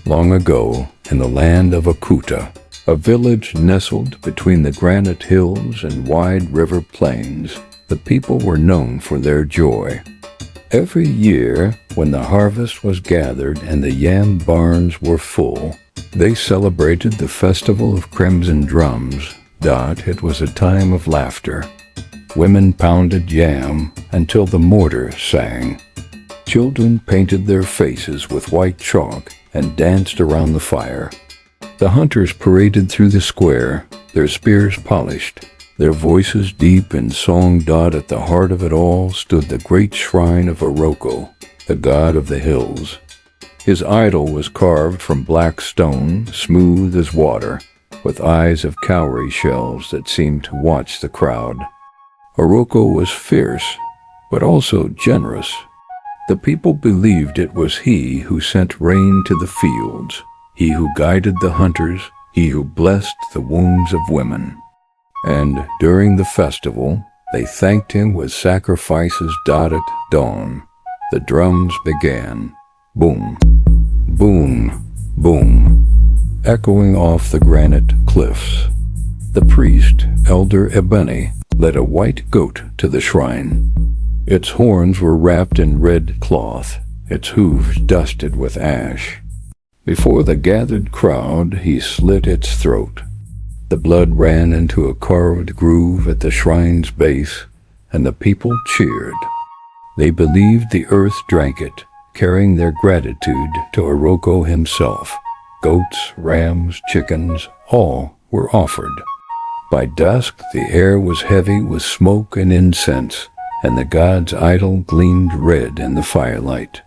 Long ago, in the land of Okuta, a village nestled between the granite hills and wide river plains, the people were known for their joy. Every year, when the harvest was gathered and the yam barns were full, they celebrated the festival of crimson drums. It was a time of laughter. Women pounded yam until the mortar sang. Children painted their faces with white chalk and danced around the fire. The hunters paraded through the square, their spears polished, their voices deep in song. At the heart of it all stood the great shrine of Oroko, the god of the hills. His idol was carved from black stone, smooth as water, with eyes of cowrie shells that seemed to watch the crowd. Oroko was fierce, but also generous. The people believed it was he who sent rain to the fields, he who guided the hunters, he who blessed the wombs of women. And during the festival, they thanked him with sacrifices. At dawn, the drums began. Boom, boom, boom, echoing off the granite cliffs. The priest, Elder Ebony, led a white goat to the shrine. Its horns were wrapped in red cloth, its hooves dusted with ash. Before the gathered crowd, he slit its throat. The blood ran into a carved groove at the shrine's base, and the people cheered. They believed the earth drank it, carrying their gratitude to Oroko himself. Goats, rams, chickens, all were offered. By dusk, the air was heavy with smoke and incense, and the god's idol gleamed red in the firelight.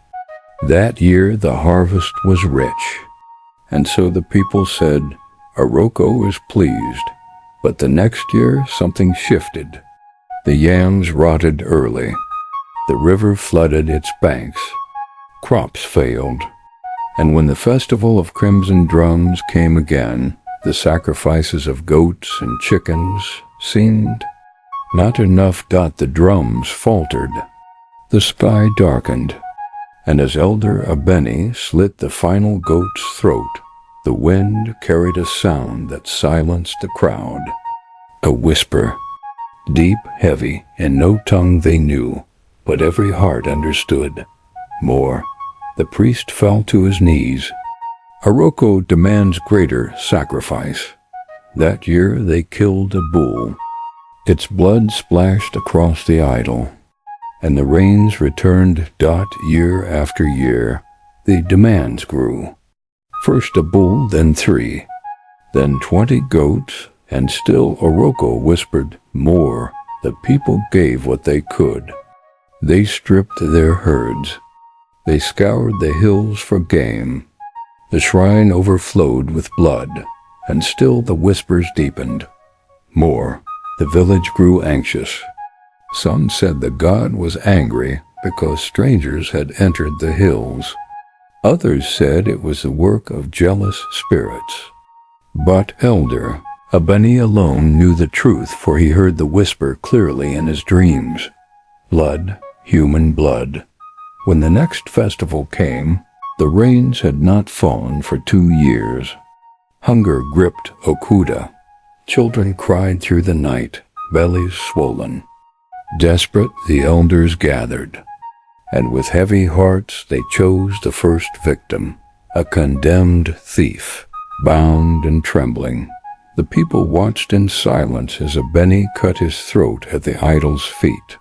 That year the harvest was rich, and so the people said, "Oroko is pleased." But the next year something shifted. The yams rotted early. The river flooded its banks. Crops failed. And when the festival of crimson drums came again, the sacrifices of goats and chickens seemed not enough. The drums faltered. The sky darkened, and as Elder Ebony slit the final goat's throat, the wind carried a sound that silenced the crowd. A whisper, deep, heavy, in no tongue they knew, but every heart understood. More. The priest fell to his knees. Oroko demands greater sacrifice. That year they killed a bull. Its blood splashed across the idol, and the rains returned. Year after year, the demands grew. First a bull, then 3, then 20 goats, and still Oroko whispered, "More." The people gave what they could. They stripped their herds. They scoured the hills for game. The shrine overflowed with blood, and still the whispers deepened. More. The village grew anxious. Some said the god was angry because strangers had entered the hills. Others said it was the work of jealous spirits. But Elder Ebony alone knew the truth, for he heard the whisper clearly in his dreams. Blood, human blood. When the next festival came, the rains had not fallen for 2 years. Hunger gripped Okuta. Children cried through the night, bellies swollen. Desperate, the elders gathered, and with heavy hearts they chose the first victim, a condemned thief, bound and trembling. The people watched in silence as Ebony cut his throat at the idol's feet.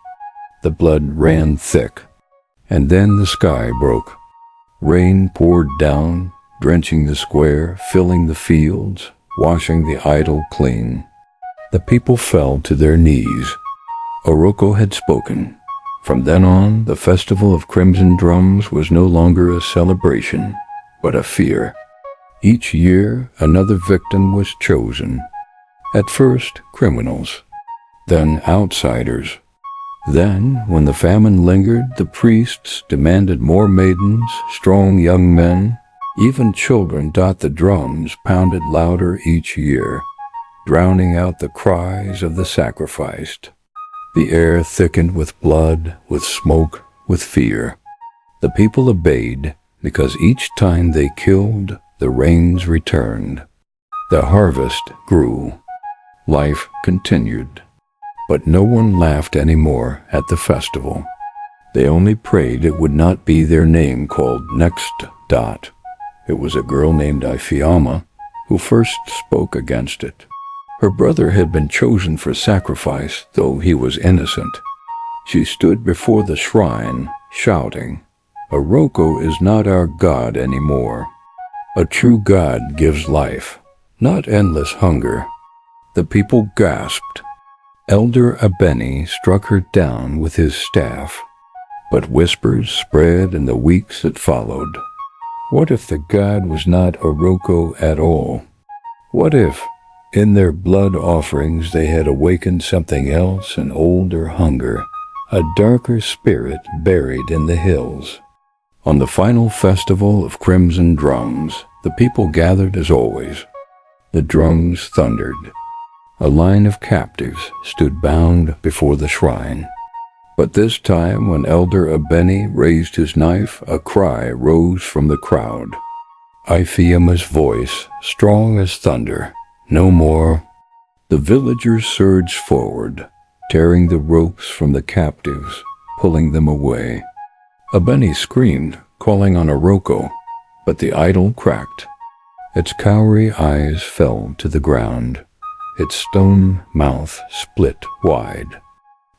The blood ran thick, and then the sky broke. Rain poured down, drenching the square, filling the fields, washing the idol clean. The people fell to their knees. Oroko had spoken. From then on, the festival of crimson drums was no longer a celebration, but a fear. Each year, another victim was chosen. At first, criminals, then outsiders. Then, when the famine lingered, the priests demanded more maidens, strong young men, even children. The drums pounded louder each year, drowning out the cries of the sacrificed. The air thickened with blood, with smoke, with fear. The people obeyed because each time they killed, The rains returned. The harvest grew. Life continued. But no one laughed anymore at the festival. They only prayed it would not be their name called next. It was a girl named Ifeoma who first spoke against it. Her brother had been chosen for sacrifice, though he was innocent. She stood before the shrine, shouting, "Oroko is not our God anymore. A true God gives life, not endless hunger." The people gasped. Elder Abeni struck her down with his staff. But whispers spread in the weeks that followed. What if the god was not Oroko at all? What if, in their blood offerings, they had awakened something else, an older hunger, a darker spirit buried in the hills? On the final festival of crimson drums, the people gathered as always. The drums thundered. A line of captives stood bound before the shrine. But this time, when Elder Abeni raised his knife, a cry rose from the crowd. Ifeoma's voice, strong as thunder, "No more." The villagers surged forward, tearing the ropes from the captives, pulling them away. Abeni screamed, calling on Oroko, but the idol cracked. Its cowrie eyes fell to the ground. Its stone mouth split wide.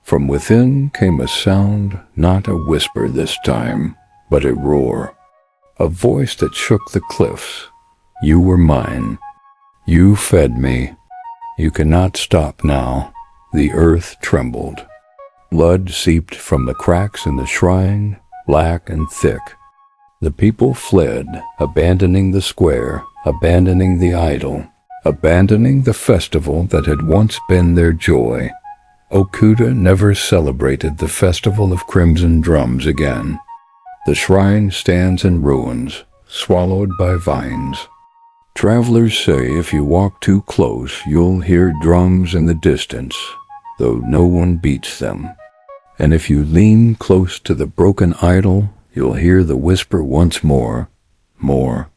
From within came a sound, not a whisper this time, but a roar. A voice that shook the cliffs. "You were mine. You fed me. You cannot stop now." The earth trembled. Blood seeped from the cracks in the shrine, black and thick. The people fled, abandoning the square, abandoning the idol, abandoning the festival that had once been their joy. Okuta never celebrated the festival of crimson drums again. The shrine stands in ruins, swallowed by vines. Travelers say if you walk too close, you'll hear drums in the distance, though no one beats them. And if you lean close to the broken idol, you'll hear the whisper once more, "More."